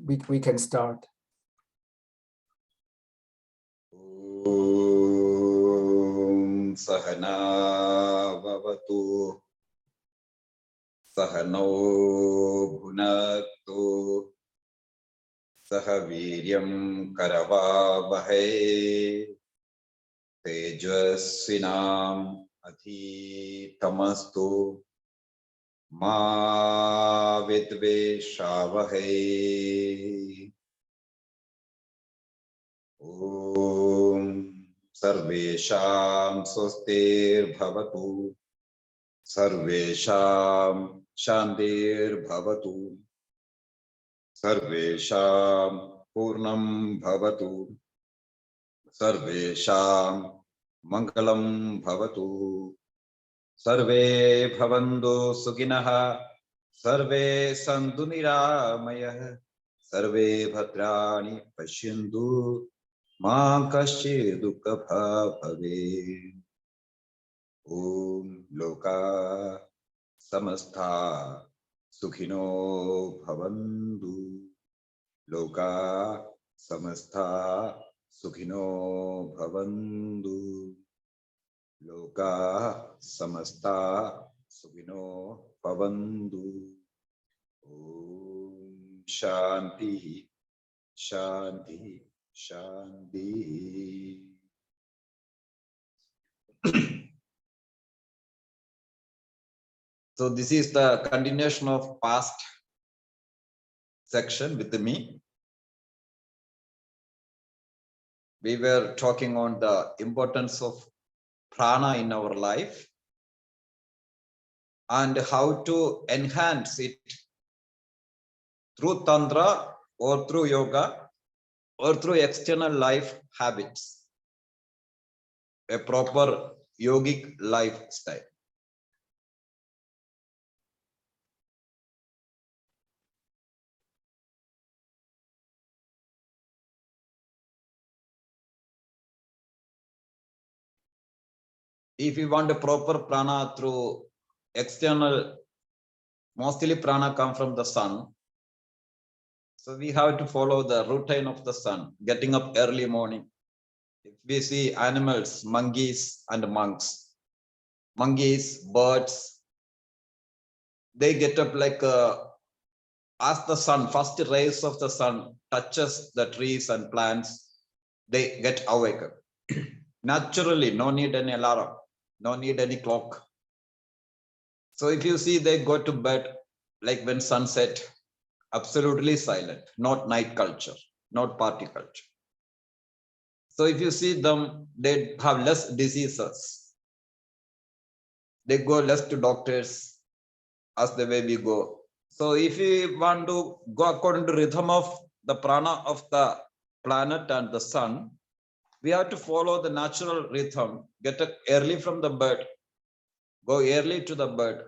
we can start. Om Sahana Vavatu Sahano Bhunaktu Sahaviryam Karavavahe Tejasvinam Adhitamastu Ma Vidveshavahe. Om Sarvesham Swastir Bhavatu Sarvesham Shantir Bhavatu Sarvesham Purnam Bhavatu Sarvesham Mangalam Bhavatu Sarve Bhavandu Sukinaha Sarve Santu Niramayah Sarve Bhadrani Pashyantu Ma Kasche Dukkha Bhave. Om Loka Samastha Sukhino Bhavantu. Loka Samastha Sukhino Bhavantu. Loka Samastha Sukhino Bhavantu. Om Shanti Shanti Shanti. So this is the continuation of past section with me. We were talking on the importance of prana in our life and how to enhance it through tantra or through yoga or through external life habits, a proper yogic lifestyle. If we want a proper prana through external, mostly prana come from the sun. So we have to follow the routine of the sun, getting up early morning. If we see animals, monkeys and monks, monkeys, birds, they get up like as the sun, first rays of the sun touches the trees and plants, they get awakened. Naturally, no need any alarm, no need any clock. So if you see, they go to bed like when sunset, absolutely silent, not night culture, not party culture. So if you see them, they have less diseases. They go less to doctors as the way we go. So if we want to go according to rhythm of the prana of the planet and the sun, we have to follow the natural rhythm, get up early from the bed, go early to the bed.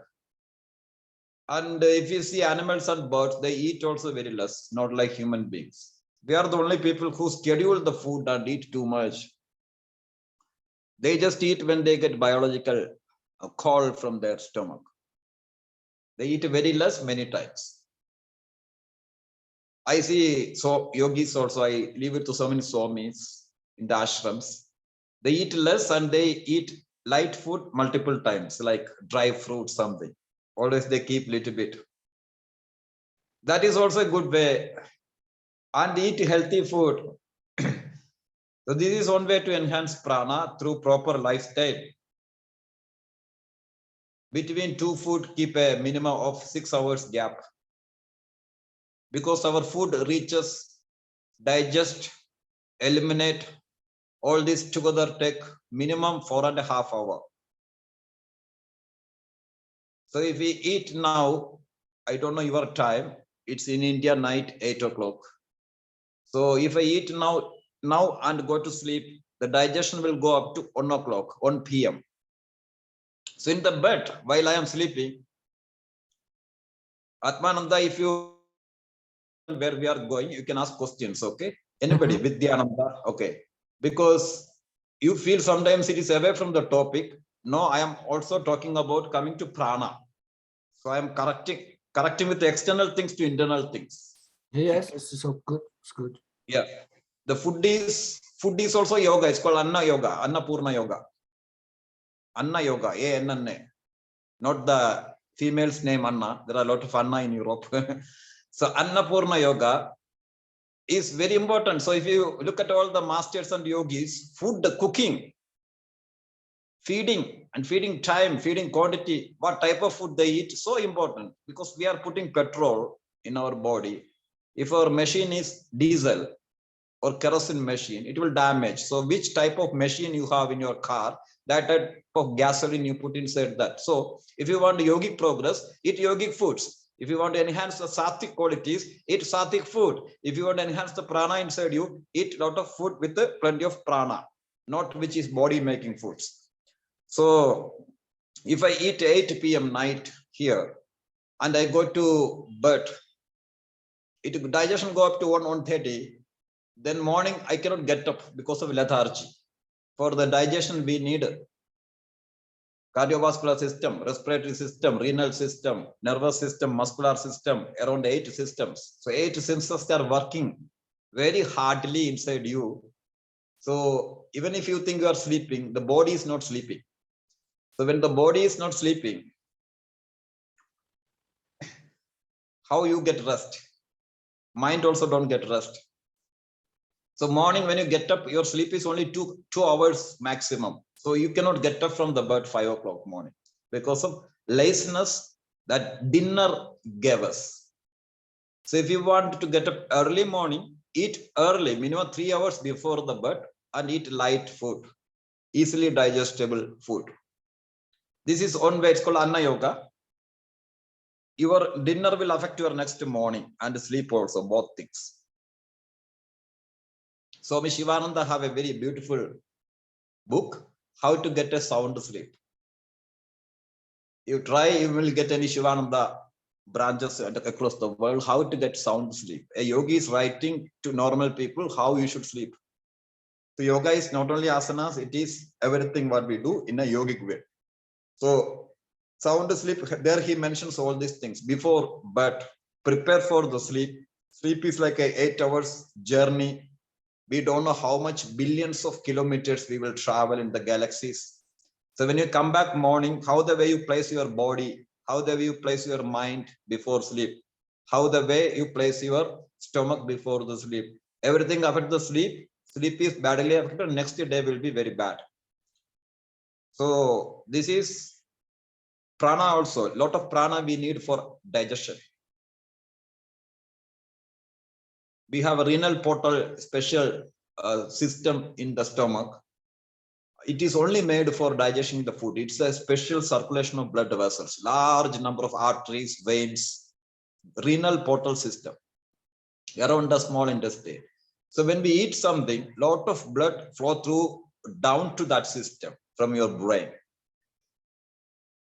And if you see animals and birds, they eat also very less, not like human beings. We are the only people who schedule the food and eat too much. They just eat when they get biological call from their stomach. They eat very less many times. I see so yogis also, I leave it to so many swamis in the ashrams. They eat less and they eat light food multiple times, like dry fruit, something. Always they keep little bit. That is also a good way. And eat healthy food. So this is one way to enhance prana through proper lifestyle. Between two food, keep a minimum of 6 hours gap. Because our food reaches, digest, eliminate, all this together take minimum 4.5 hours. So if we eat now, I don't know your time, it's in India night 8 o'clock. So if I eat now and go to sleep, the digestion will go up to 1 o'clock, 1 p.m. So in the bed, while I am sleeping, Atmananda, if you where we are going, you can ask questions, okay? Anybody, Vidyananda, okay. Because you feel sometimes it is away from the topic. No, I am also talking about coming to prana. So I am correcting with the external things to internal things. Yes, it's so good. It's good. Yeah. The food is also yoga. It's called Anna Yoga, Annapurna Yoga. Anna Yoga, A-N-N-A. Not the female's name Anna. There are a lot of Anna in Europe. So Annapurna Yoga is very important. So if you look at all the masters and yogis, food, cooking, feeding and feeding time, feeding quantity, what type of food they eat, so important, because we are putting petrol in our body. If our machine is diesel or kerosene machine, it will damage. So which type of machine you have in your car, that type of gasoline you put inside that. So if you want yogic progress, eat yogic foods. If you want to enhance the sattvic qualities, eat sattvic food. If you want to enhance the prana inside you, eat a lot of food with plenty of prana, not which is body making foods. So if I eat 8 p.m. night here and I go to bed, it digestion go up to 1:30. Then morning I cannot get up because of lethargy. For the digestion we need cardiovascular system, respiratory system, renal system, nervous system, muscular system, around 8 systems. So 8 senses are working very hardly inside you. So even if you think you are sleeping, the body is not sleeping. So when the body is not sleeping, how you get rest? Mind also don't get rest. So morning when you get up, your sleep is only two hours maximum. So you cannot get up from the bed 5 o'clock morning because of laziness that dinner gave us. So if you want to get up early morning, eat early, minimum 3 hours before the bed, and eat light food, easily digestible food. This is one way, it's called Anna Yoga. Your dinner will affect your next morning and sleep also, both things. Swami Shivananda have a very beautiful book, How to Get a Sound Sleep. You try, you will get any Shivananda branches across the world, how to get sound sleep. A yogi is writing to normal people how you should sleep. So yoga is not only asanas, it is everything what we do in a yogic way. So sound sleep, there he mentions all these things before, but prepare for the sleep. Sleep is like a 8 hours journey. We don't know how much billions of kilometers we will travel in the galaxies. So when you come back morning, how the way you place your body, how the way you place your mind before sleep, how the way you place your stomach before the sleep, everything affects the sleep. Sleep is badly affected, next day will be very bad. So this is prana also. A lot of prana we need for digestion. We have a renal portal special system in the stomach. It is only made for digesting the food. It's a special circulation of blood vessels, large number of arteries, veins, renal portal system around the small intestine. So when we eat something, lot of blood flow through down to that system from your brain.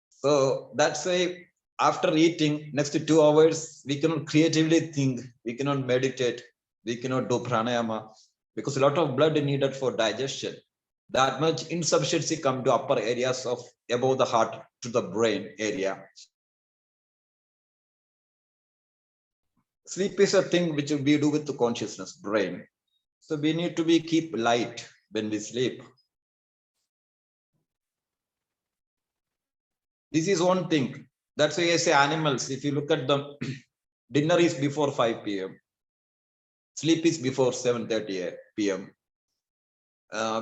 So that's why after eating, next 2 hours, we cannot creatively think, we cannot meditate, we cannot do pranayama, because a lot of blood is needed for digestion. That much insufficiency come to upper areas of above the heart to the brain area. Sleep is a thing which we do with the consciousness, brain. So we need to be keep light when we sleep. This is one thing. That's why I say animals, if you look at them, dinner is before 5 p.m. Sleep is before 7:30 p.m.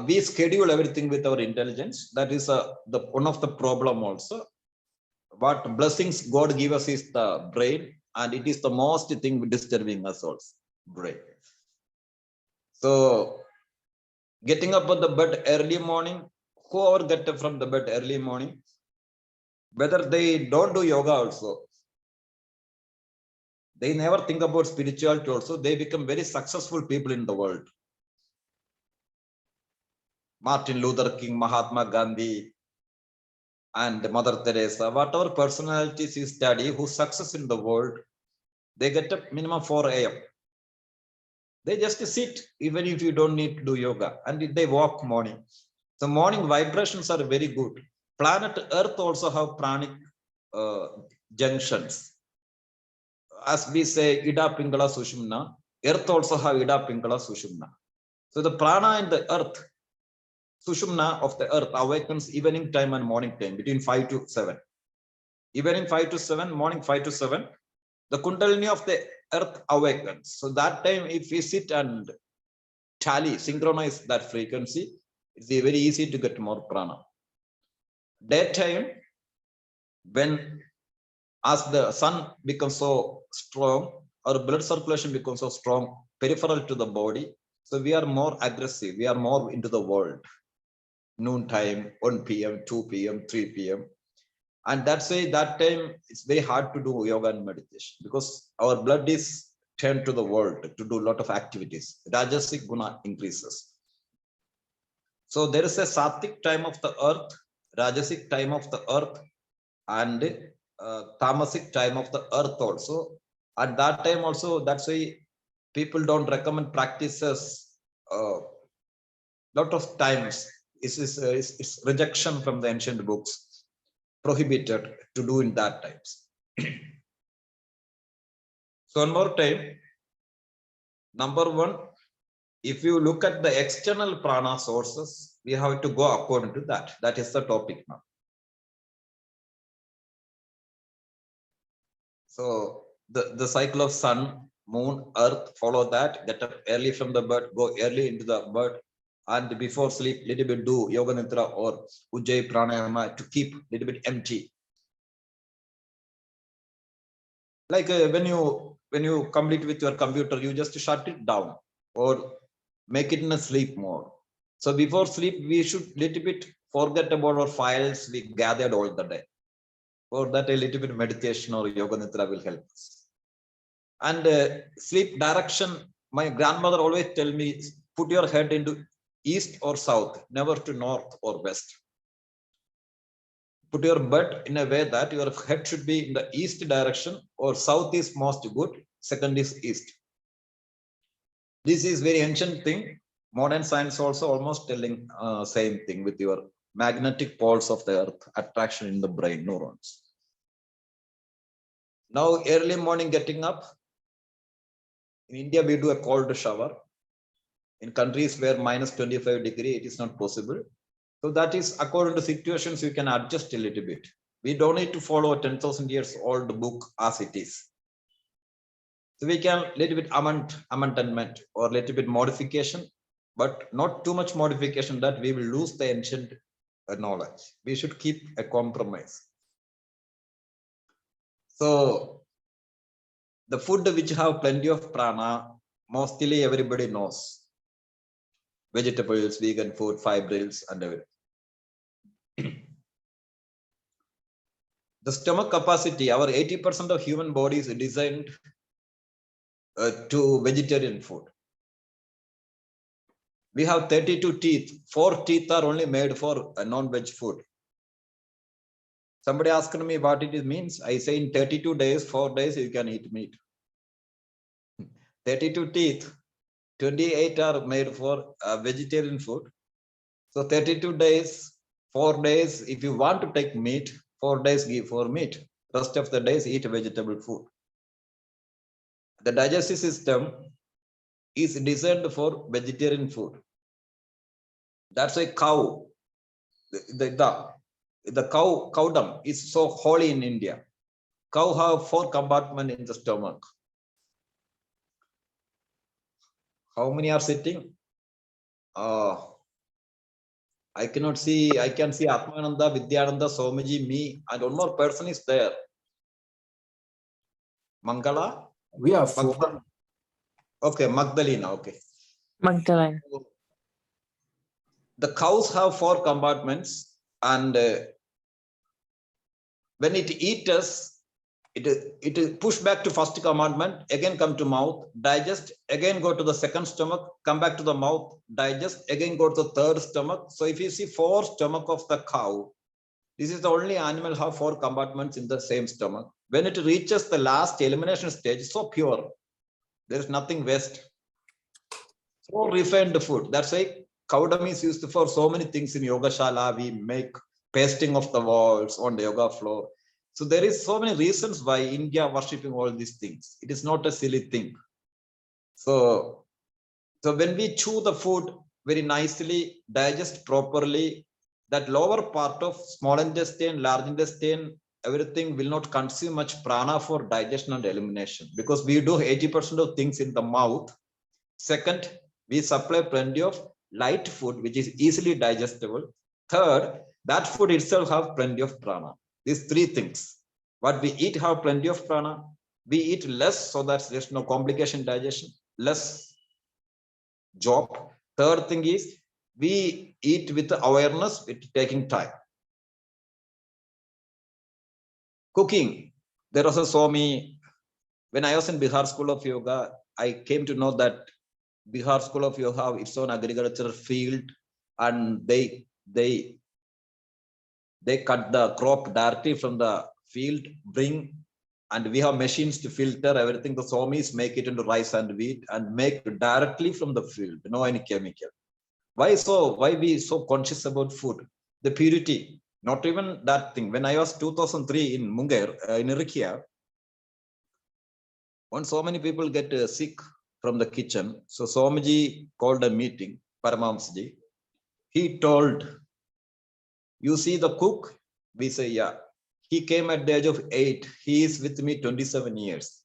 We schedule everything with our intelligence. That is one of the problem also. What blessings God give us is the brain, and it is the most thing disturbing us also, brain. So getting up at the bed early morning, whoever get up from the bed early morning, whether they don't do yoga also, they never think about spirituality also, they become very successful people in the world. Martin Luther King, Mahatma Gandhi, and Mother Teresa, whatever personalities you study who success in the world, they get up minimum 4 a.m. They just sit, even if you don't need to do yoga, and they walk morning. So morning vibrations are very good. Planet Earth also have pranic junctions. as we say, Ida Pingala Sushumna, earth also have Ida Pingala Sushumna. So the prana in the earth, Sushumna of the earth awakens evening time and morning time between 5 to 7. Evening 5 to 7, morning 5 to 7. The kundalini of the earth awakens. So that time, if we sit and tally, synchronize that frequency, it's very easy to get more prana. Daytime, when as the sun becomes so strong, our blood circulation becomes so strong, peripheral to the body. So we are more aggressive. We are more into the world. Noon time, 1 p.m., 2 p.m., 3 p.m. And that's why that time it's very hard to do yoga and meditation because our blood is turned to the world to do a lot of activities. Rajasic guna increases. So there is a sattvic time of the earth, rajasic time of the earth, and tamasic time of the earth also. At that time also, that's why people don't recommend practices. Lot of times it's rejection from the ancient books, prohibited to do in that times. So one more time, number one, if you look at the external prana sources, we have to go according to that. That is the topic now. So the cycle of sun, moon, earth, follow that, get up early from the bed, go early into the bed, and before sleep, little bit do yoga nidra or ujjayi pranayama to keep little bit empty. Like when you complete with your computer, you just shut it down or make it in a sleep mode. So before sleep, we should little bit forget about our files we gathered all the day. For that, a little bit of meditation or yoga nidra will help us. And sleep direction, my grandmother always tell me, put your head into east or south, never to north or west. Put your butt in a way that your head should be in the east direction, or south is most good, second is east. This is very ancient thing. Modern science also almost telling same thing with your magnetic poles of the earth, attraction in the brain, neurons. Now early morning getting up. In India, we do a cold shower. In countries where minus 25 degree, it is not possible. So that is according to situations, you can adjust a little bit. We don't need to follow a 10,000 years old book as it is. So we can little bit amendment or little bit modification, but not too much modification that we will lose the ancient knowledge. We should keep a compromise. So the food which have plenty of prana, mostly everybody knows. Vegetables, vegan food, fibrils, and everything. The stomach capacity, our 80% of human body is designed to vegetarian food. We have 32 teeth. 4 teeth are only made for non-veg food. Somebody asked me what it means. I say in 32 days, 4 days, you can eat meat. 32 teeth, 28 are made for vegetarian food. So 32 days, 4 days, if you want to take meat, 4 days give for meat. Rest of the days eat vegetable food. The digestive system is designed for vegetarian food. That's why cow, the cow dung is so holy in India. Cow have 4 compartments in the stomach. How many are sitting? I cannot see. I can see Atmananda, Vidyananda, Somiji, me, and one more person is there. Mangala? We are 4. Okay, Magdalena. Okay. Magdalena. The cows have 4 compartments, and when it eats, it push back to first compartment, again come to mouth, digest, again go to the second stomach, come back to the mouth, digest, again go to the third stomach. So if you see 4 stomach of the cow, this is the only animal have 4 compartments in the same stomach. When it reaches the last elimination stage, so pure, there is nothing waste. So refined food. That's why cow dung is used for so many things in yoga shala. We make pasting of the walls on the yoga floor. So there is so many reasons why India worshipping all these things. It is not a silly thing. So when we chew the food very nicely, digest properly, that lower part of small intestine, large intestine, everything will not consume much prana for digestion and elimination, because we do 80% of things in the mouth. Second, we supply plenty of light food, which is easily digestible. Third, that food itself have plenty of prana. These three things. What we eat have plenty of prana. We eat less so that there's no complication digestion, less job. Third thing is we eat with awareness, with taking time. Cooking. There was a swami. When I was in Bihar School of Yoga, I came to know that Bihar School of Yoga have its own agricultural field, and they cut the crop directly from the field, bring, and we have machines to filter everything. The swamis make it into rice and wheat and make directly from the field, no any chemical. Why so? Why we so conscious about food? The purity, not even that thing. When I was 2003 in Munger, in Irikia, when so many people get sick from the kitchen, so Swamiji called a meeting, Paramamsji. He told, you see the cook? We say, yeah. He came at the age of 8. He is with me 27 years.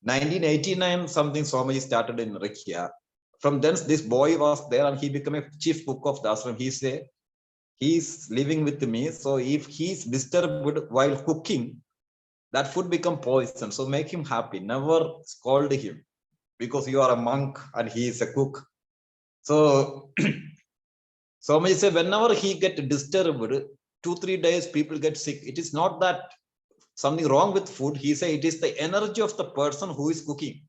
1989, something Swamiji started in Rikia. From thence, this boy was there and he became a chief cook of the ashram. He said, he's living with me. So if he's disturbed while cooking, that food become poison. So make him happy. Never scold him, because you are a monk and he is a cook. So Swamiji said, whenever he get disturbed, 2-3 days people get sick. It is not that something wrong with food. He said it is the energy of the person who is cooking.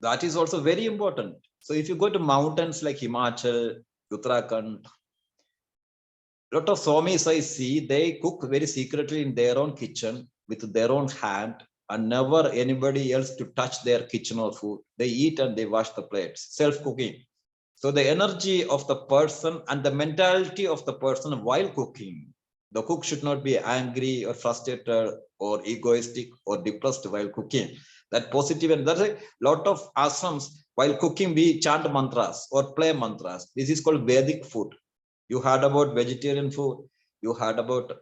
That is also very important. So if you go to mountains like Himachal, Uttarakhand, lot of swamis I see, they cook very secretly in their own kitchen with their own hand, and never anybody else to touch their kitchen or food. They eat and they wash the plates, self-cooking. So the energy of the person and the mentality of the person while cooking, the cook should not be angry or frustrated or egoistic or depressed while cooking. That positive, and there's a lot of ashrams while cooking we chant mantras or play mantras. This is called Vedic food. You heard about vegetarian food, you heard about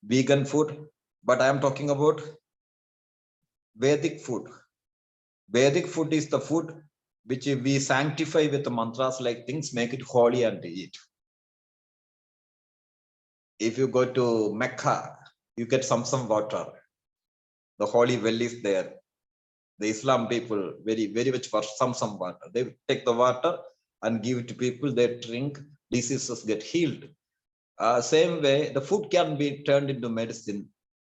vegan food, but I am talking about Vedic food. Vedic food is the food which we sanctify with the mantras, like things make it holy and eat. If you go to Mecca, you get some water. The holy well is there. The Islam people very much for some water. They take the water and give it to people. They drink. Diseases get healed. Same way, the food can be turned into medicine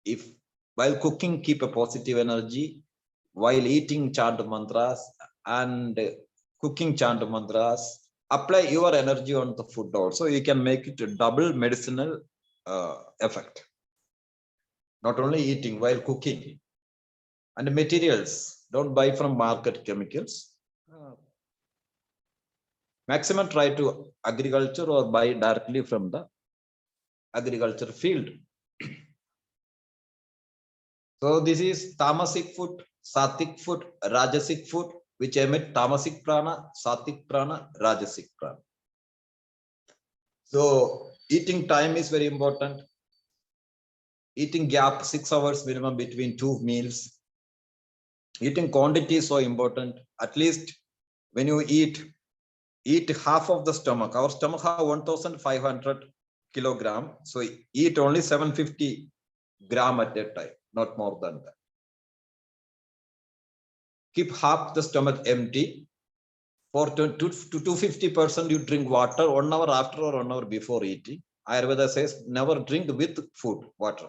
if while cooking keep a positive energy, while eating chant mantras and cooking chant mantras, apply your energy on the food also. You can make it a double medicinal effect. Not only eating, while cooking. And materials, don't buy from market chemicals. Maximum try to agriculture or buy directly from the agriculture field. So this is tamasic food, sattvic food, rajasic food, which emit tamasic prana, sattvic prana, rajasic prana. So eating time is very important. Eating gap 6 hours minimum between 2 meals. Eating quantity is so important. At least when you eat half of the stomach. Our stomach have 1,500 kilogram. So eat only 750 gram at a time, not more than that. Keep half the stomach empty. For 250%, you drink water 1 hour after or 1 hour before eating. Ayurveda says never drink with food, water,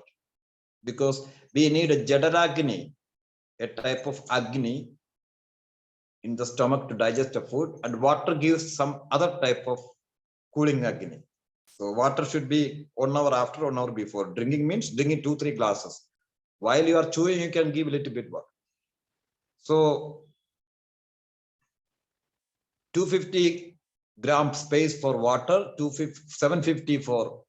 because we need a jadaragni, a type of agni in the stomach to digest the food, and water gives some other type of cooling agni. So water should be 1 hour after, 1 hour before. Drinking means drinking 2-3 glasses. While you are chewing, you can give a little bit water. So 250 gram space for water, 750 for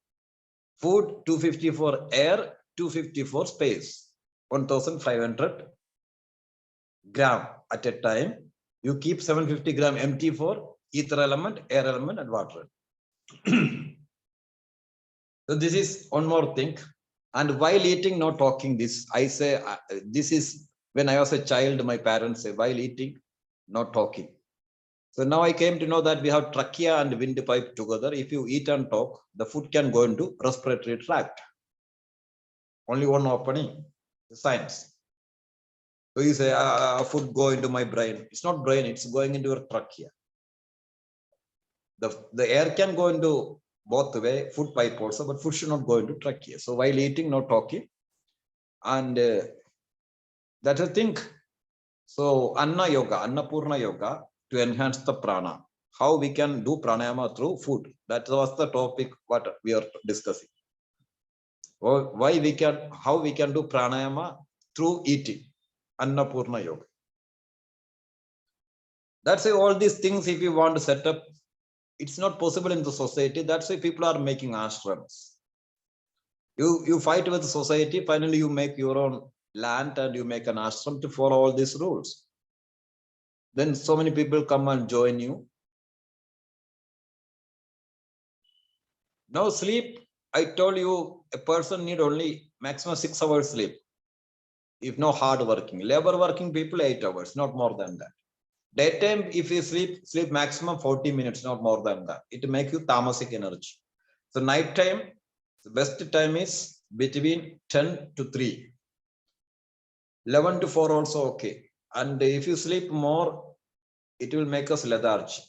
food, 250 for air, 250 for space, 1500 gram at a time. You keep 750 gram empty for ether element, air element, and water. So this is one more thing. And while eating, not talking, this I say, this is when I was a child, my parents say, while eating, not talking. So now I came to know that we have trachea and windpipe together. If you eat and talk, the food can go into respiratory tract. Only one opening, the science. So you say, food go into my brain. It's not brain, it's going into your trachea. The air can go into both the way, food pipe also, but food should not go into trachea. So while eating, not talking. And that's a thing. So Anna Yoga, Annapurna Yoga, to enhance the prana. How we can do pranayama through food. That was the topic what we are discussing. Why we can, how we can do pranayama through eating. Annapurna Yoga. That's why all these things, if you want to set up, it's not possible in the society. That's why people are making ashrams. You fight with the society, finally you make your own land and you make an ashram to follow all these rules. Then so many people come and join you. Now sleep, I told you, a person need only maximum 6 hours sleep. If no hard working, labor working people 8 hours, not more than that. Daytime, if you sleep maximum 40 minutes, not more than that. It make you tamasic energy. So night time, the best time is between 10 to 3. 11 to 4 also okay. And if you sleep more, it will make us lethargy.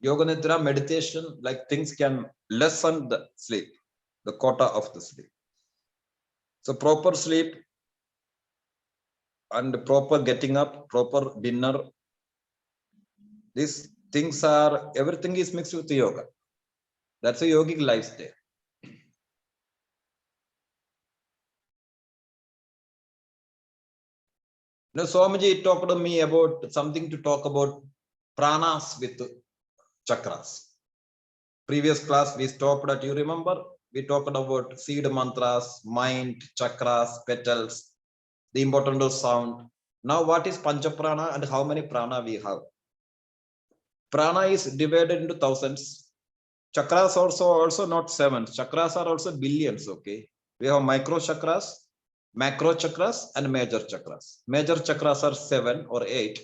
Yoga Nidra, meditation, like things can lessen the sleep, the quota of the sleep. So proper sleep and proper getting up, proper dinner, these things are, everything is mixed with yoga. That's a yogic lifestyle. Now, Swamiji talked to me about something to talk about pranas with chakras. Previous class we stopped at, you remember? We talked about seed mantras, mind, chakras, petals, the importance of sound. Now, what is Pancha Prana and how many prana we have? Prana is divided into thousands. Chakras also not 7. Chakras are also billions, okay? We have micro chakras, macro chakras, and major chakras. Major chakras are 7 or 8.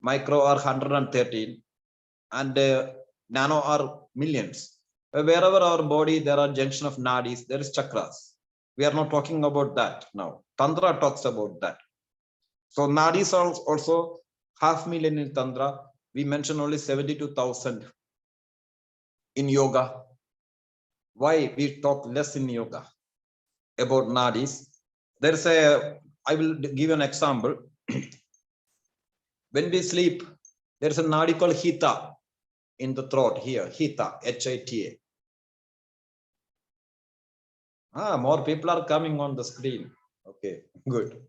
Micro are 113. And nano are millions. Wherever our body, there are junction of nadis, there is chakras. We are not talking about that now. Tantra talks about that. So nadis are also 500,000 in Tantra. We mentioned only 72,000 in yoga. Why we talk less in yoga about nadis? There's a, I will give an example. When we sleep, there's a nadi called Hita in the throat here, Hita, H-I-T-A. More people are coming on the screen. Okay, good.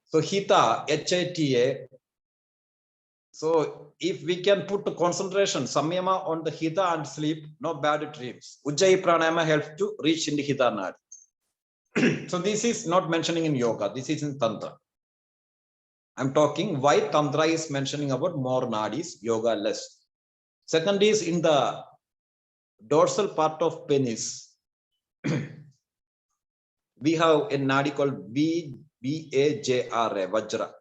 So Hita, H-I-T-A. So if we can put the concentration, samyama on the Hita and sleep, no bad dreams. Ujjayi pranayama helps to reach in the Hita nadi. So this is not mentioning in yoga. This is in Tantra. I'm talking why Tantra is mentioning about more nadis, yoga less. Second is in the dorsal part of penis. We have a nadi called V-A-J-R-A, Vajra.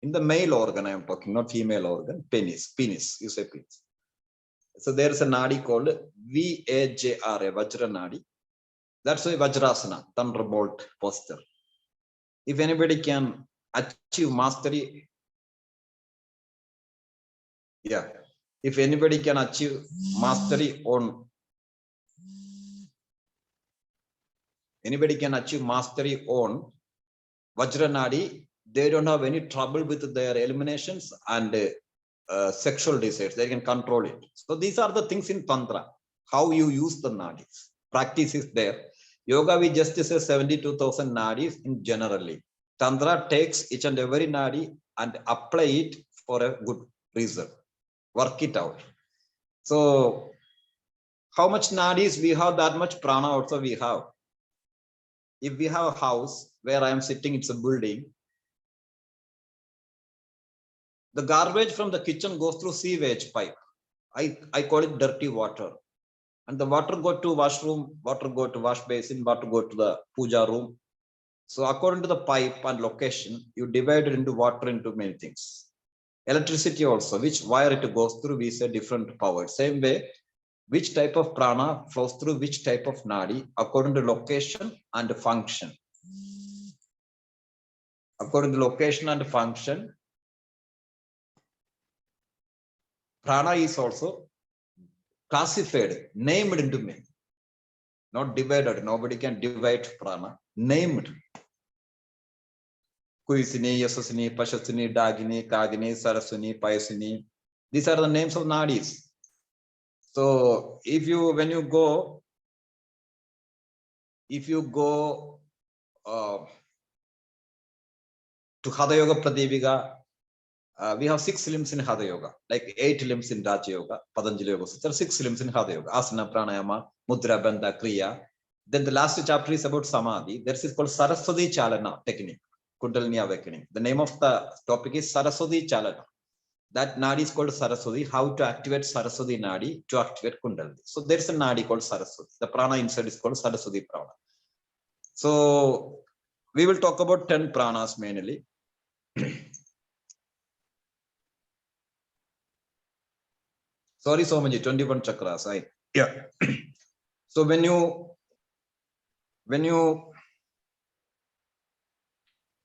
In the male organ, I am talking, not female organ, penis, you say penis. So there is a nadi called V-A-J-R-A, Vajra nadi. That's why Vajrasana, thunderbolt posture. If anybody can achieve mastery, if anybody can achieve mastery on Vajranadi, they don't have any trouble with their eliminations and sexual desires. They can control it. So these are the things in Tantra, how you use the nadis. Practice is there. Yoga, we just say 72,000 nadis in generally. Tantra takes each and every nadi and apply it for a good reason. Work it out. So how much nadis we have, that much prana also we have. If we have a house where I am sitting, it's a building. The garbage from the kitchen goes through sewage pipe. I call it dirty water. And the water go to washroom, water go to wash basin, water go to the puja room. So according to the pipe and location, you divide it into water into many things. Electricity also, which wire it goes through, we say different power. Same way, which type of prana flows through which type of nadi according to location and function. According to location and function, prana is also classified, named into me, not divided. Nobody can divide prana. Named. Kuisini, Yasasini, Pashasini, Dagini, Kagini, Sarasuni, Payasini. These are the names of nadis. So if you, when you go to Hatha Yoga Pradipika, we have 6 limbs in Hatha Yoga, like 8 limbs in Raja Yoga, Patanjali Yoga. So there are 6 limbs in Hatha Yoga: Asana, Pranayama, Mudra, Bandha, Kriya. Then the last chapter is about Samadhi. There is called Saraswati Chalana technique, Kundalini awakening. The name of the topic is Saraswati Chalana. That nadi is called Saraswati. How to activate Saraswati nadi to activate Kundalini. So there's a nadi called Saraswati. The prana inside is called Saraswati prana. So we will talk about 10 pranas mainly. Sorry, Somaji, 21 chakras. Yeah. So when you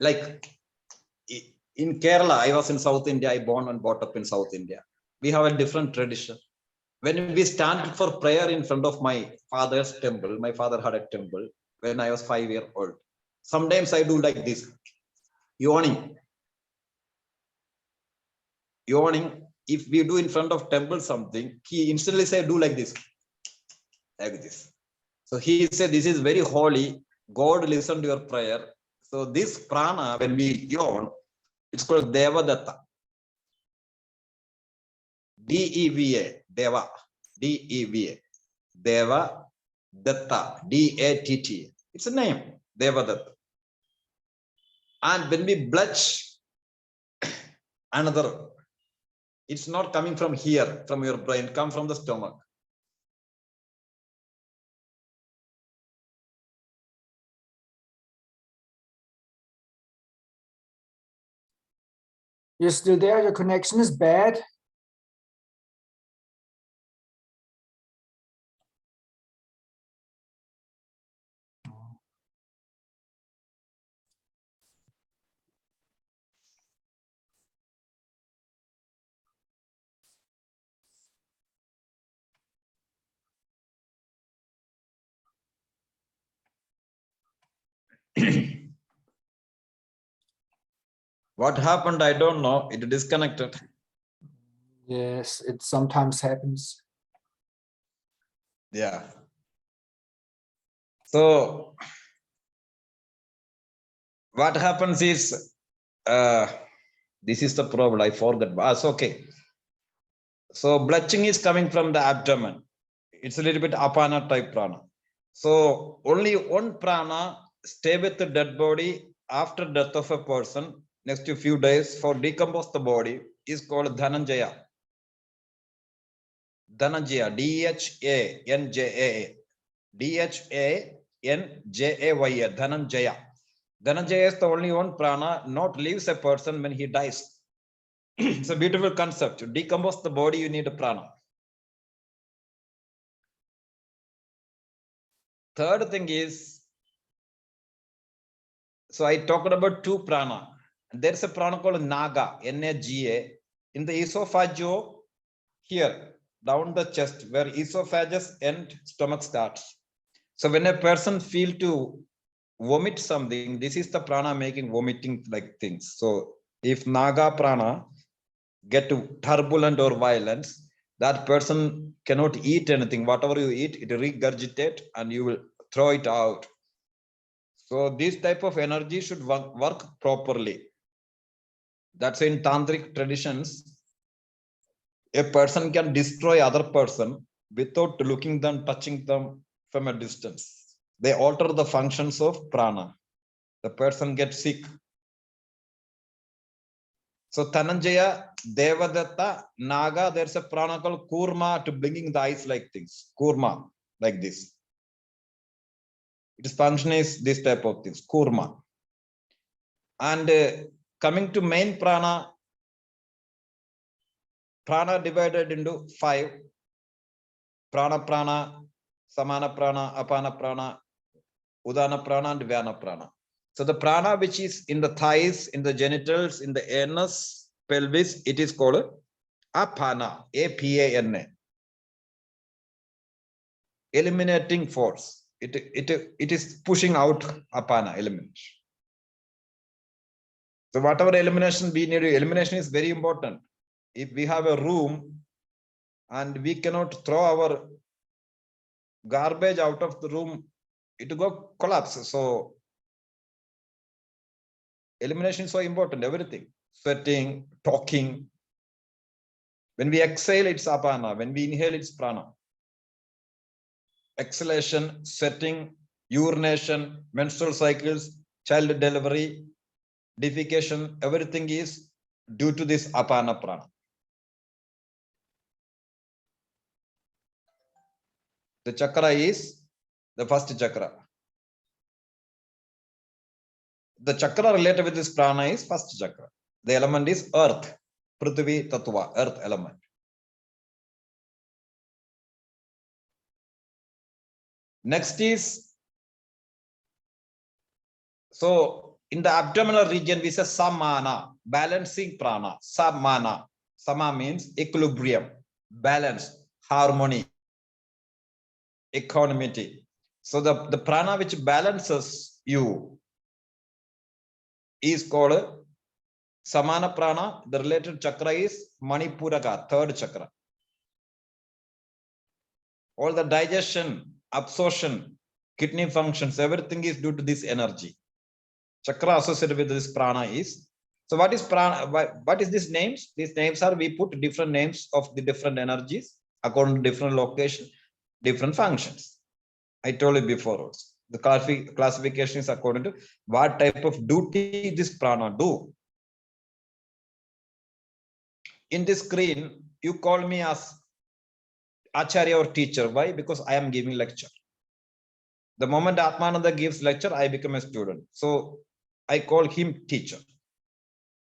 like in Kerala, I was in South India. I born and brought up in South India. We have a different tradition. When we stand for prayer in front of my father's temple, my father had a temple when I was 5 years old. Sometimes I do like this, yawning. If we do in front of temple something, he instantly say, do like this. So he said, this is very holy. God listened to your prayer. So this prana, when we yawn, it's called Devadatta. D-E-V-A, Deva, D-E-V-A, Deva Datta, D-A-T-T. It's a name, Devadatta. And when we blush, another, it's not coming from here, from your brain, come from the stomach. You're still there? Your connection is bad. What happened? I don't know. It disconnected. Yes, it sometimes happens. Yeah. So what happens is, this is the problem. I forgot. It's okay. So blushing is coming from the abdomen. It's a little bit apana type prana. So only one prana stay with the dead body after death of a person next to few days for decompose the body is called Dhananjaya. Dhananjaya, D-H-A-N-J-A-A. D-H-A-N-J-A-Y-A, Dhananjaya. Dhananjaya is the only one prana not leaves a person when he dies. It's a beautiful concept. To decompose the body, you need a prana. Third thing is, so I talked about 2 prana. There's a prana called Naga, N-A-G-A, in the esophageal, here, down the chest, where esophagus and stomach starts. So when a person feel to vomit something, this is the prana making vomiting like things. So if Naga prana get to turbulent or violence, that person cannot eat anything. Whatever you eat, it regurgitate and you will throw it out. So this type of energy should work properly. That's in tantric traditions. A person can destroy other person without looking them, touching them from a distance. They alter the functions of prana. The person gets sick. So Dhananjaya, Devadatta, Naga, there's a prana called Kurma to blinking the eyes like things. Kurma, like this. Its function is this type of things, Kurma. And coming to main prana, prana divided into 5. Prana, Samana prana, Apana prana, Udana prana, and Vyana prana. So the prana which is in the thighs, in the genitals, in the anus, pelvis, it is called Apana, A-P-A-N-A. Eliminating force. It is pushing out Apana, elimination. So whatever elimination we need, elimination is very important. If we have a room and we cannot throw our garbage out of the room, it will go collapse. So elimination is so important, everything. Sweating, talking. When we exhale, it's apana. When we inhale, it's prana. Exhalation, sweating, urination, menstrual cycles, child delivery, defecation, everything is due to this apana prana. The chakra is the first chakra. The chakra related with this prana is first chakra. The element is earth, Prithvi Tattva, earth element. Next is, so in the abdominal region, we say Samana, balancing prana, Samana. Sama means equilibrium, balance, harmony, equanimity. So the prana which balances you is called Samana prana. The related chakra is Manipuraka, third chakra. All the digestion, absorption, kidney functions, everything is due to this energy. Chakra associated with this prana is. So what is prana? What is these names? These names are, we put different names of the different energies according to different location, different functions. I told you before also. The classification is according to what type of duty this prana do. In this screen, you call me as Acharya or teacher. Why? Because I am giving lecture. The moment Atmananda gives lecture, I become a student. So I call him teacher.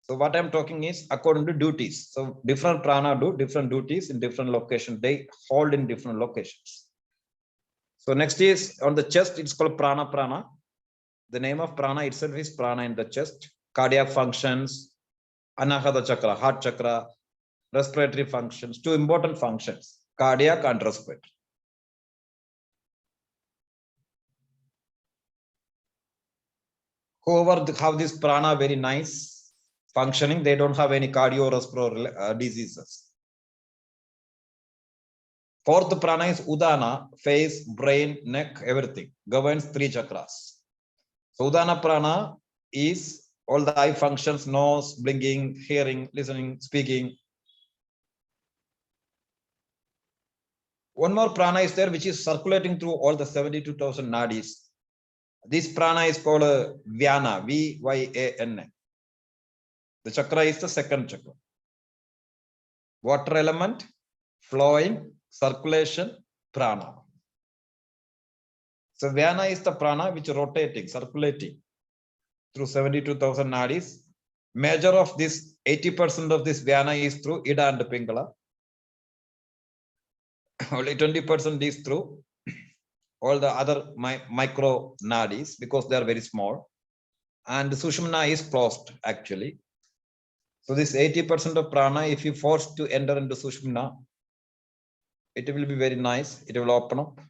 So what I'm talking is according to duties. So different prana do different duties in different locations. They hold in different locations. So next is on the chest, it's called prana. The name of prana itself is prana in the chest. Cardiac functions, anahata chakra, heart chakra, respiratory functions, two important functions, cardiac and respiratory. Whoever have this prana very nice functioning, they don't have any cardiorespiratory diseases. Fourth prana is Udana, face, brain, neck, everything, governs 3 chakras. So Udana prana is all the eye functions, nose, blinking, hearing, listening, speaking. One more prana is there, which is circulating through all the 72,000 nadis. This prana is called Vyana, V-Y-A-N-A. The chakra is the second chakra. Water element, flowing, circulation, prana. So Vyana is the prana which is rotating, circulating through 72,000 nadis. Major of this, 80% of this Vyana is through Ida and Pingala. Only 20% is through all the other micro nadis because they are very small. And Sushumna is closed actually. So this 80% of prana, if you force to enter into Sushumna, it will be very nice. It will open up.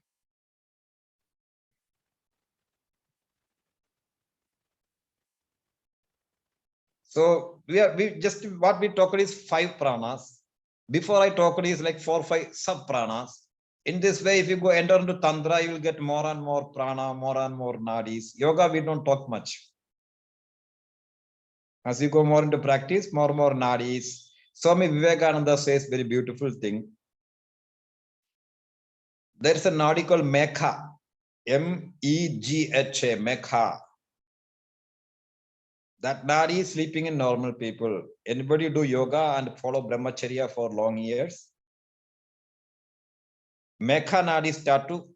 So we just what we talked is 5 pranas. Before I talked is like 4 or 5 sub pranas. In this way, if you go enter into Tantra, you will get more and more prana, more and more nadis. Yoga, we don't talk much. As you go more into practice, more and more nadis. Swami Vivekananda says very beautiful thing. There is a nadi called Mekha, M-E-G-H-A, Mekha. That nadi is sleeping in normal people. Anybody do yoga and follow brahmacharya for long years? Mekha nadi start to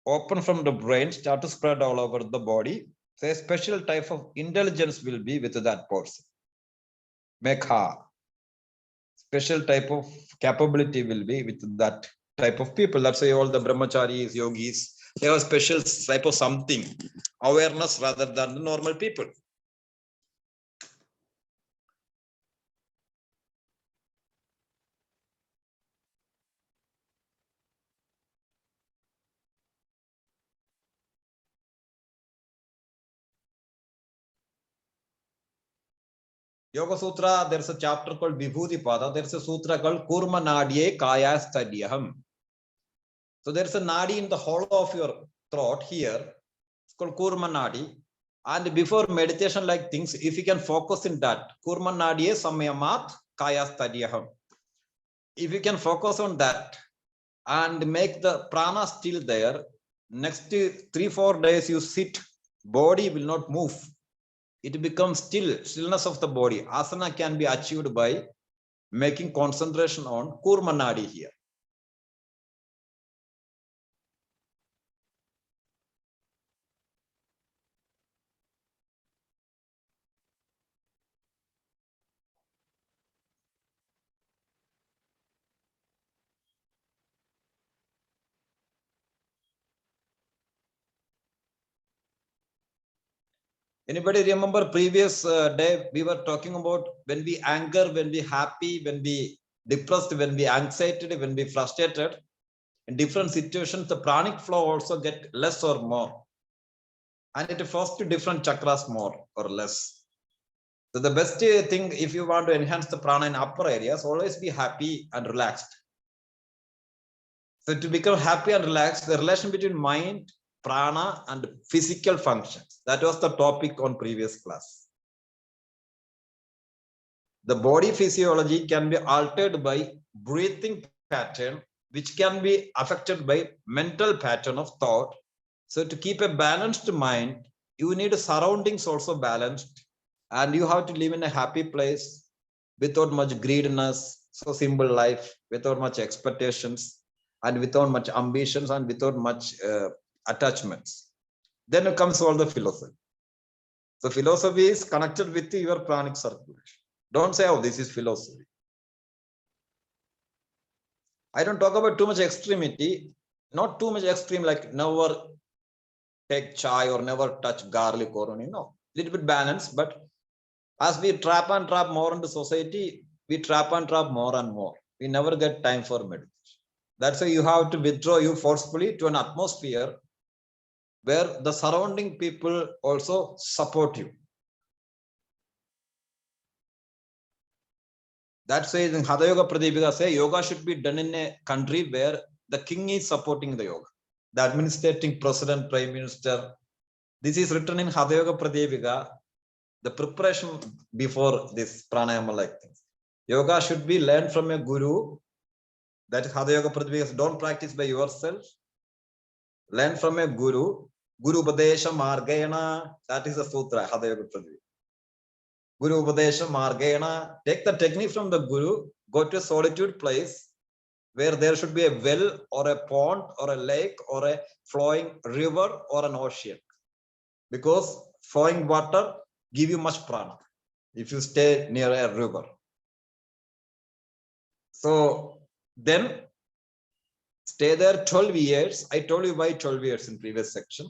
open from the brain, start to spread all over the body. So a special type of intelligence will be with that person. Mekha. Special type of capability will be with that type of people. That's why all the brahmacharis, yogis, they have a special type of something, awareness rather than the normal people. Yoga Sutra, there's a chapter called Vibhuti Pada. There's a sutra called Kurma Nadye Kaya Stadhyaham. So there's a nadi in the hollow of your throat here. It's called Kurma Nadi. And before meditation like things, if you can focus in that, Kurma Nadye Samyamat Kaya Stadhyaham. If you can focus on that and make the prana still there, next 3-4 days you sit, body will not move. It becomes still, stillness of the body. Asana can be achieved by making concentration on Kurma Nadi here. Anybody remember previous day we were talking about when we anger, when we happy, when we depressed, when we anxiety, when we frustrated, in different situations, the pranic flow also get less or more. And it flows to different chakras more or less. So the best thing, if you want to enhance the prana in upper areas, always be happy and relaxed. So to become happy and relaxed, the relation between mind, prana and physical functions. That was the topic on previous class. The body physiology can be altered by breathing pattern, which can be affected by mental pattern of thought. So to keep a balanced mind, you need surroundings also balanced, and you have to live in a happy place without much greediness, so simple life, without much expectations, and without much ambitions, and without much attachments. Then comes all the philosophy. So philosophy is connected with your pranic circulation. Don't say, oh, this is philosophy. I don't talk about too much extremity, not too much extreme, like never take chai or never touch garlic or onion. No, little bit balanced. But as we trap and trap more into society, we trap and trap more and more. We never get time for meditation. That's why you have to withdraw you forcefully to an atmosphere where the surrounding people also support you. That's why in Hatha Yoga Pradipika say yoga should be done in a country where the king is supporting the yoga. The administrating president, prime minister. This is written in Hatha Yoga Pradipika. The preparation before this pranayama like things. Yoga should be learned from a guru. That is Hatha Yoga Pradipika. Don't practice by yourself. Learn from a guru. Guru Upadesha Margayana. That is the sutra, Hatha Yoga Pradipika. Guru Upadesha Margayana. Take the technique from the guru. Go to a solitude place where there should be a well or a pond or a lake or a flowing river or an ocean. Because flowing water give you much prana if you stay near a river. So then stay there 12 years. I told you why 12 years in previous section.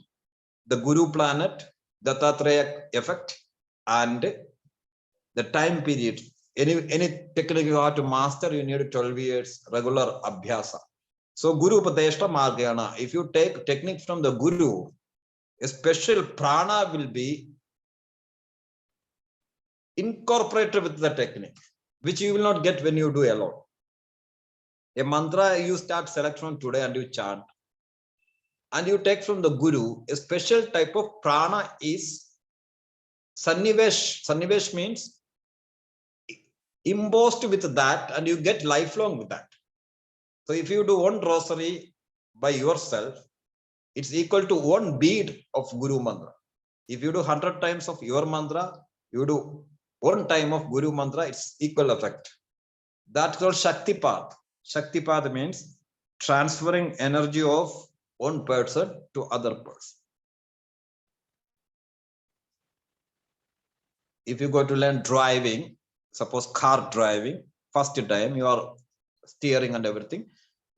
The Guru planet, Dattatreya effect, and the time period. Any technique you have to master, you need 12 years regular abhyasa. So Guru Upadeshta Margayana. If you take technique from the Guru, a special prana will be incorporated with the technique, which you will not get when you do alone. A mantra you start select from today and you chant. And you take from the Guru, a special type of prana is sannivesh. Sannivesh means embossed with that and you get lifelong with that. So if you do one rosary by yourself, it's equal to one bead of Guru mantra. If you do 100 times of your mantra, you do one time of Guru mantra, it's equal effect. That's called Shaktipat. Shaktipat means transferring energy of one person to other person. If you go to learn driving, suppose car driving, first time you are steering and everything,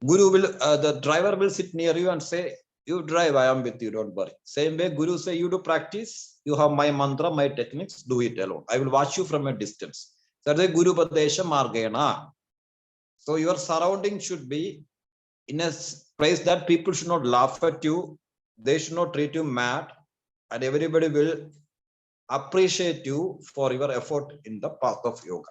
Guru will, the driver will sit near you and say, you drive, I am with you, don't worry. Same way, Guru say, you do practice, you have my mantra, my techniques, do it alone. I will watch you from a distance. That's the Guru Padesha Margena. So your surrounding should be in a place that people should not laugh at you, they should not treat you mad, and everybody will appreciate you for your effort in the path of yoga.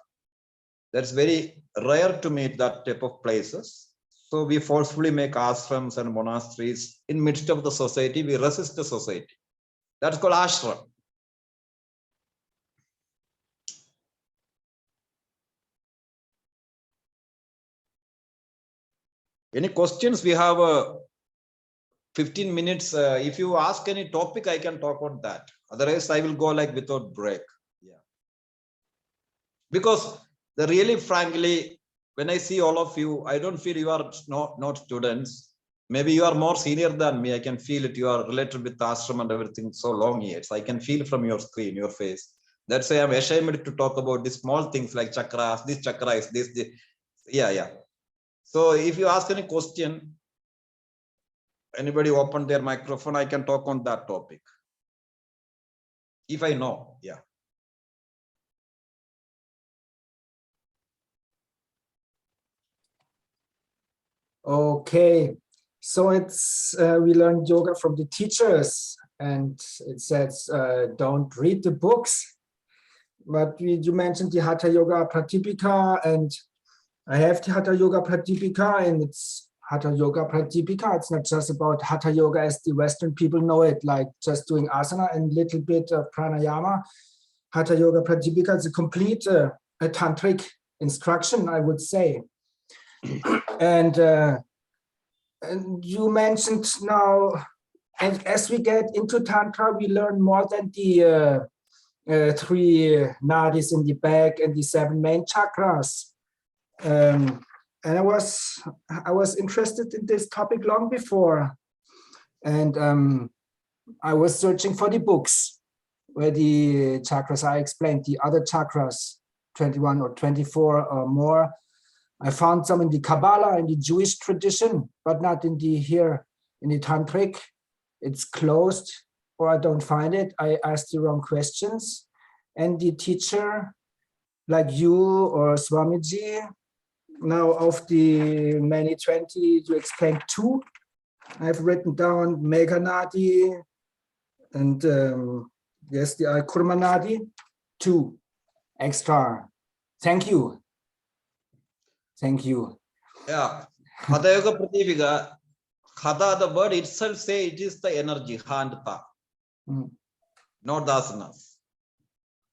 That's very rare to meet that type of places. So we forcefully make ashrams and monasteries in midst of the society. We resist the society. That's called ashram. Any questions? We have 15 minutes. If you ask any topic, I can talk on that. Otherwise, I will go like without break. Yeah. Because really, frankly, when I see all of you, I don't feel you are not students. Maybe you are more senior than me. I can feel it. You are related with ashram and everything so long years. I can feel from your screen, your face. That's why I'm ashamed to talk about these small things like chakras, this chakra is this. Yeah. So if you ask any question, anybody open their microphone, I can talk on that topic. If I know, yeah. Okay, so it's we learned yoga from the teachers, and it says don't read the books. But you mentioned the Hatha Yoga Pratipika, and I have the Hatha Yoga Pratipika, and it's Hatha Yoga Pratipika. It's not just about Hatha Yoga as the Western people know it, like just doing asana and a little bit of pranayama. Hatha Yoga Pratipika is a complete a tantric instruction, I would say. And you mentioned now, and as we get into Tantra, we learn more than the 3 nadis in the back and the 7 main chakras. And I was interested in this topic long before, and I was searching for the books where the chakras are explained, the other chakras, 21 or 24 or more. I found some in the Kabbalah, in the Jewish tradition, but not in the Tantric. It's closed, or I don't find it. I asked the wrong questions. And the teacher, like you or Swamiji, now of the many 20, you explained 2. I've written down Meghanadi and yes, the Kurmanadi, 2 extra. Thank you. Thank you. Yeah. Hatha Yoga Pratipika, Hatha, the word itself say it is the energy, Ha and Ta, not the asanas.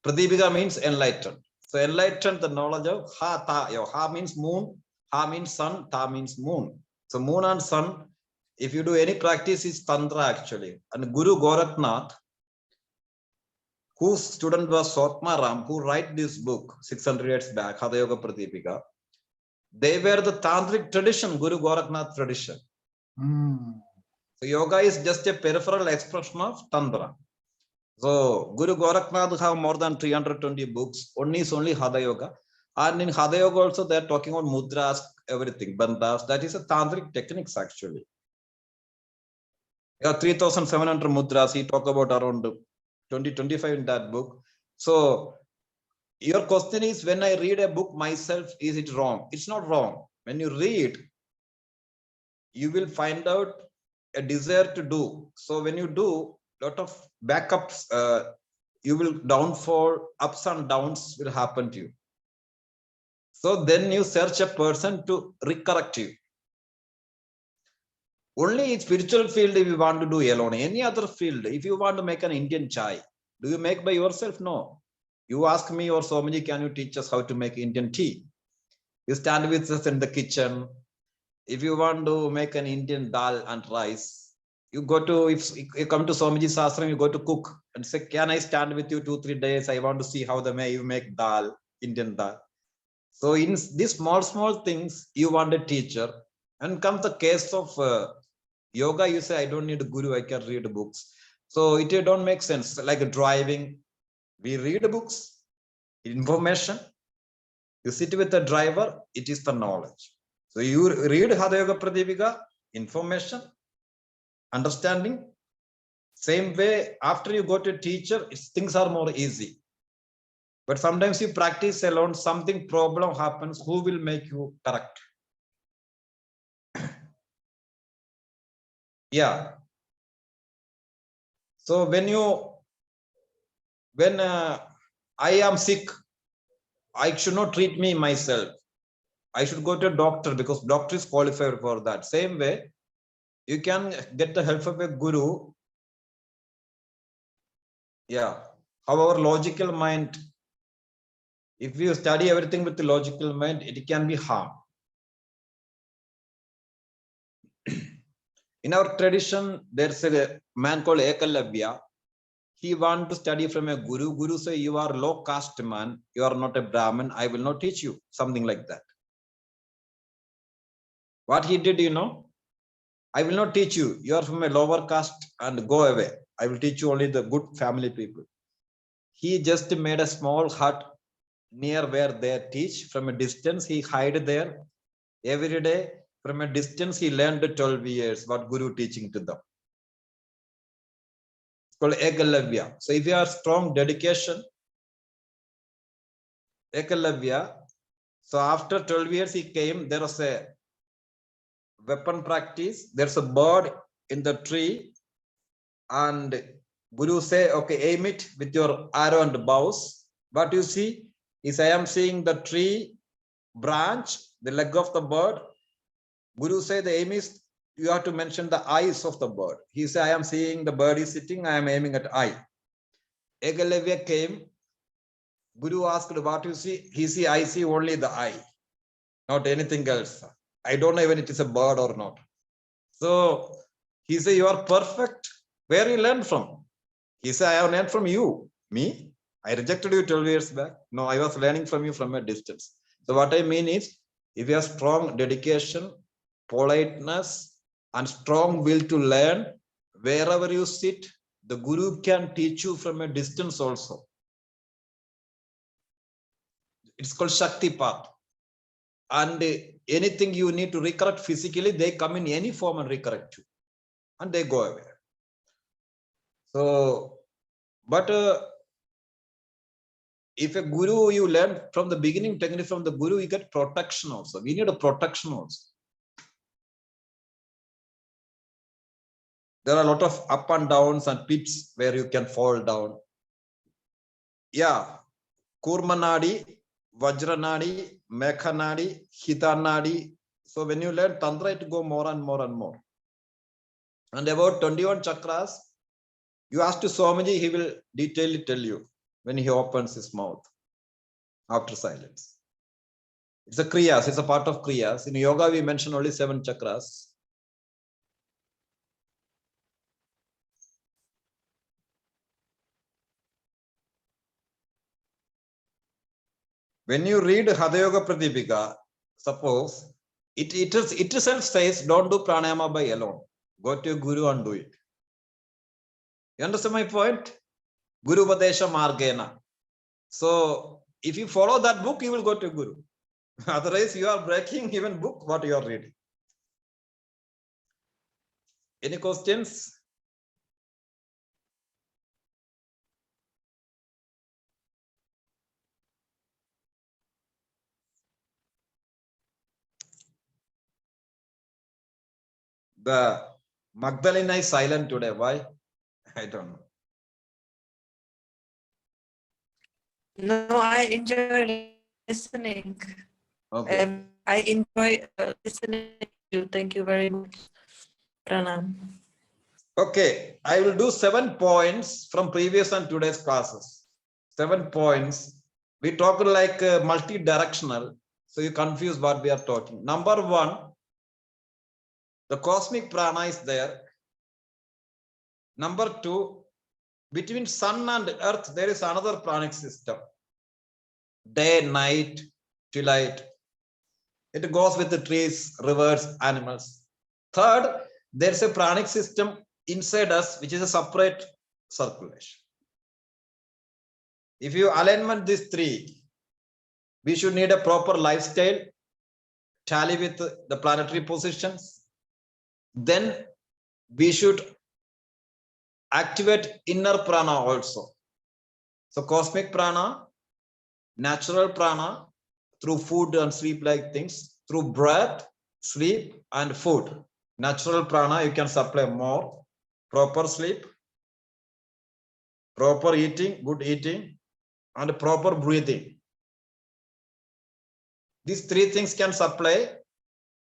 Pratipika means enlightened. So enlightened, the knowledge of Ha, Ta. Ha means moon, Ha means sun, Ta means moon. So moon and sun, if you do any practice, is Tantra actually. And Guru Gorakhnath, whose student was Sotmaram, who wrote this book 600 years back, Hatha Yoga Pratipika, they were the Tantric tradition, Guru Gorakhnath tradition. So yoga is just a peripheral expression of Tantra. So Guru Gorakhnath have more than 320 books. Only is only Hatha Yoga. And in Hatha Yoga also they are talking about mudras, everything, bandhas. That is a Tantric techniques actually. Yeah, 3,700 mudras. He talk about around 20-25 in that book. So your question is, when I read a book myself, is it wrong? It's not wrong. When you read, you will find out a desire to do. So when you do, lot of backups, you will downfall, ups and downs will happen to you. So then you search a person to recorrect you. Only in spiritual field if you want to do alone. Any other field, if you want to make an Indian chai, do you make by yourself? No. You ask me or Swamiji, can you teach us how to make Indian tea? You stand with us in the kitchen. If you want to make an Indian dal and rice, you go to, if you come to Swamiji's ashram, you go to cook and say, can I stand with you 2-3 days? I want to see how you make dal, Indian dal. So in these small things, you want a teacher. And comes the case of yoga, you say, I don't need a guru, I can read books. So it don't make sense. Like driving, we read books, information. You sit with the driver, it is the knowledge. So you read Hatha Yoga Pradipika, information, understanding. Same way, after you go to a teacher, things are more easy. But sometimes you practice alone, something problem happens, who will make you correct? Yeah. So when I am sick, I should not treat me myself. I should go to a doctor because doctor is qualified for that. Same way, you can get the help of a guru. Yeah. However, logical mind, if you study everything with the logical mind, it can be harm. In our tradition, there's a man called Ekalavya. He wants to study from a guru. Guru say, you are low caste man, you are not a Brahmin, I will not teach you. Something like that. What he did, I will not teach you. You are from a lower caste and go away. I will teach you only the good family people. He just made a small hut near where they teach. From a distance, he hide there. Every day, from a distance, he learned 12 years what Guru teaching to them. It's called Ekalavya. So if you have strong dedication, Ekalavya, so after 12 years he came, there was a weapon practice. There's a bird in the tree and Guru say, okay, aim it with your arrow and bows. What you see is I am seeing the tree branch, the leg of the bird. Guru say the aim is you have to mention the eyes of the bird. He say I am seeing the bird is sitting, I am aiming at eye. Ekalavya came. Guru asked what you see. He see I see only the eye, not anything else. I don't know even it is a bird or not. So he say you are perfect. Where you learn from? He said, I have learned from you. Me? I rejected you 12 years back. No, I was learning from you from a distance. So what I mean is, if you have strong dedication, politeness, and strong will to learn, wherever you sit, the Guru can teach you from a distance also. It's called Shakti Path. And anything you need to recorrect physically, they come in any form and recorrect you. And they go away. So, but if a guru you learn from the beginning, technically from the guru, you get protection also. We need a protection also. There are a lot of up and downs and pits where you can fall down. Yeah. Kurmanadi, Vajranadi, Mekhanadi, Hitanadi. So when you learn Tantra, it go more and more and more. And about 21 chakras, you ask to Swamiji, he will detailedly tell you when he opens his mouth after silence. It's a kriyas, it's a part of kriyas. In yoga, we mention only 7 chakras. When you read Hatha Yoga Pradipika, suppose it itself says, don't do pranayama by alone. Go to your guru and do it. You understand my point? Guru Vadesha Margena. So if you follow that book, you will go to guru. Otherwise, you are breaking even book what you are reading. Any questions? The Magdalena is silent today. Why? I don't know. No, I enjoy listening. Okay. I enjoy listening to you. Thank you very much. Pranam. Okay, I will do 7 points from previous and today's classes. 7 points. We talk like multi-directional, so you confuse what we are talking. Number 1, the cosmic prana is there. Number 2, between sun and earth, there is another pranic system. Day, night, twilight. It goes with the trees, rivers, animals. Third, there's a pranic system inside us, which is a separate circulation. If you alignment these 3, we should need a proper lifestyle, tally with the planetary positions. Then we should activate inner prana also. So cosmic prana, natural prana, through food and sleep like things, through breath, sleep and food. Natural prana, you can supply more. Proper sleep, proper eating, good eating, and proper breathing. These 3 things can supply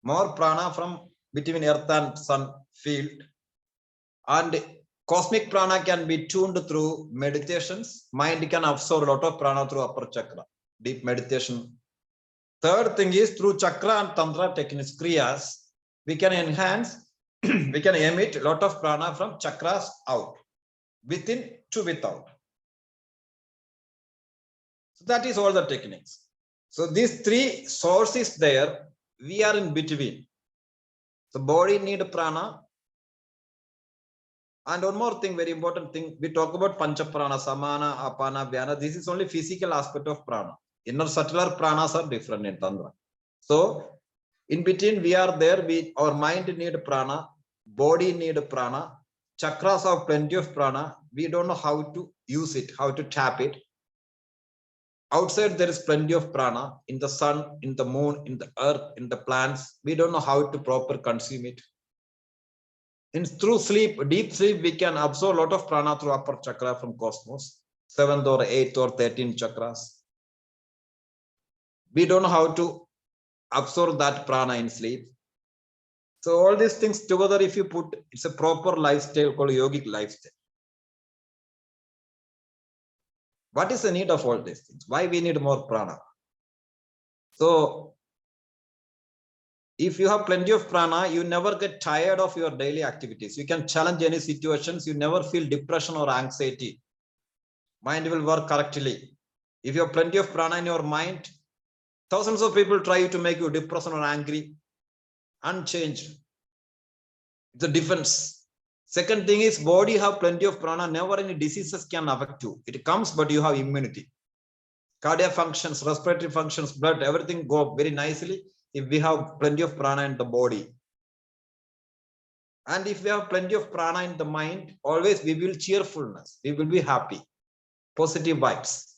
more prana from between earth and sun field. And cosmic prana can be tuned through meditations. Mind can absorb a lot of prana through upper chakra, deep meditation. Third thing is through chakra and tantra techniques, kriyas, we can enhance, we can emit a lot of prana from chakras out, within to without. So that is all the techniques. So these 3 sources there, we are in between. So body need prana. And one more thing, very important thing, we talk about pancha prana, samana, apana, vyana. This is only physical aspect of prana. Inner subtler pranas are different in Tantra. So in between we are there, our mind need prana, body need prana, chakras have plenty of prana. We don't know how to use it, how to tap it. Outside there is plenty of prana in the sun, in the moon, in the earth, in the plants. We don't know how to proper consume it. Through sleep, deep sleep, we can absorb a lot of prana through upper chakra from cosmos, 7th or 8th or 13th chakras. We don't know how to absorb that prana in sleep. So all these things together, if you put, it's a proper lifestyle called yogic lifestyle. What is the need of all these things? Why we need more prana? So if you have plenty of prana, you never get tired of your daily activities. You can challenge any situations. You never feel depression or anxiety. Mind will work correctly. If you have plenty of prana in your mind, thousands of people try to make you depressed or angry. Unchanged. It's a defense. Second thing is body have plenty of prana. Never any diseases can affect you. It comes, but you have immunity. Cardiac functions, respiratory functions, blood, everything go very nicely if we have plenty of prana in the body. And if we have plenty of prana in the mind, always we will cheerfulness. We will be happy. Positive vibes.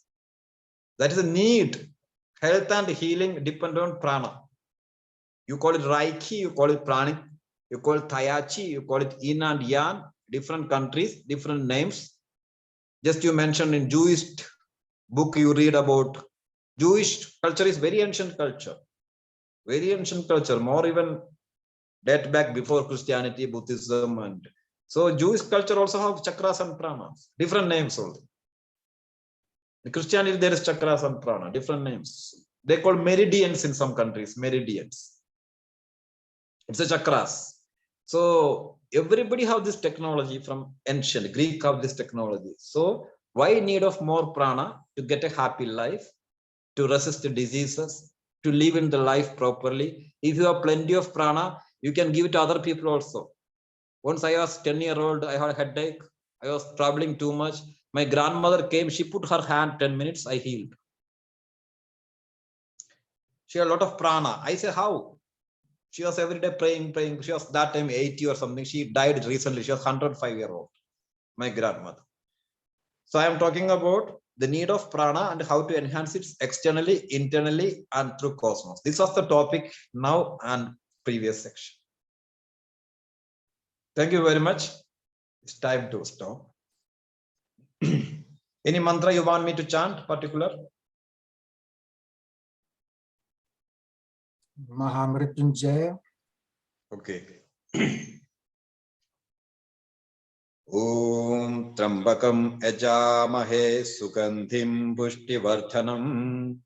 That is a need. Health and healing depend on prana. You call it Reiki, you call it pranic, you call it Tai Chi, you call it Yin and Yang, different countries, different names. Just you mentioned in Jewish book you read about, Jewish culture is very ancient culture. Very ancient culture, more even date back before Christianity, Buddhism. And so Jewish culture also have chakras and pranas, different names also. In Christianity, there is chakras and prana, different names. They call meridians in some countries, meridians. It's a chakras. So everybody have this technology from ancient Greek have this technology. So why need of more prana? To get a happy life, to resist the diseases, to live in the life properly. If you have plenty of prana, you can give it to other people also. Once I was 10-year-old, I had a headache. I was traveling too much. My grandmother came, she put her hand 10 minutes, I healed. She had a lot of prana. I say, how? She was every day praying. She was that time 80 or something. She died recently. She was 105-year-old, my grandmother. So I am talking about the need of prana and how to enhance it externally, internally, and through cosmos. This was the topic now and previous section. Thank you very much. It's time to stop. Any mantra you want me to chant particular? Mahamrityunjaya. Okay. Om Trambakam Yajamahe Sugandhim Pushtivardhanam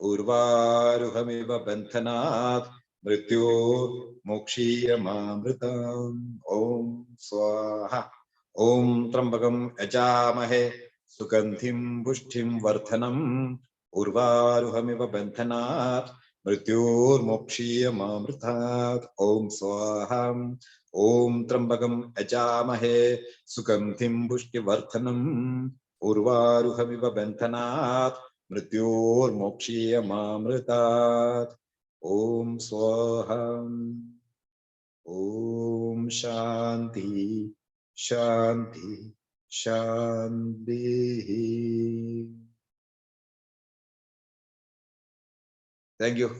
Urvaruhamiva Banthanat Mrityor Mokshiyamamritam. Om Swaha. Om Trambakam Yajamahe Sugandhim Pushtim Vardhanam Urvaruhamiva Banthanat Mrityor Mokshiyamamritat. Om Swaha. Om Trambakam Yajamahe Sugandhim Pushtivardhanam Urvaruhamiva Banthanat Mrityor Mokshiyamamritat. Om Swaham. Om Shanti Shanti Shanti. Thank you.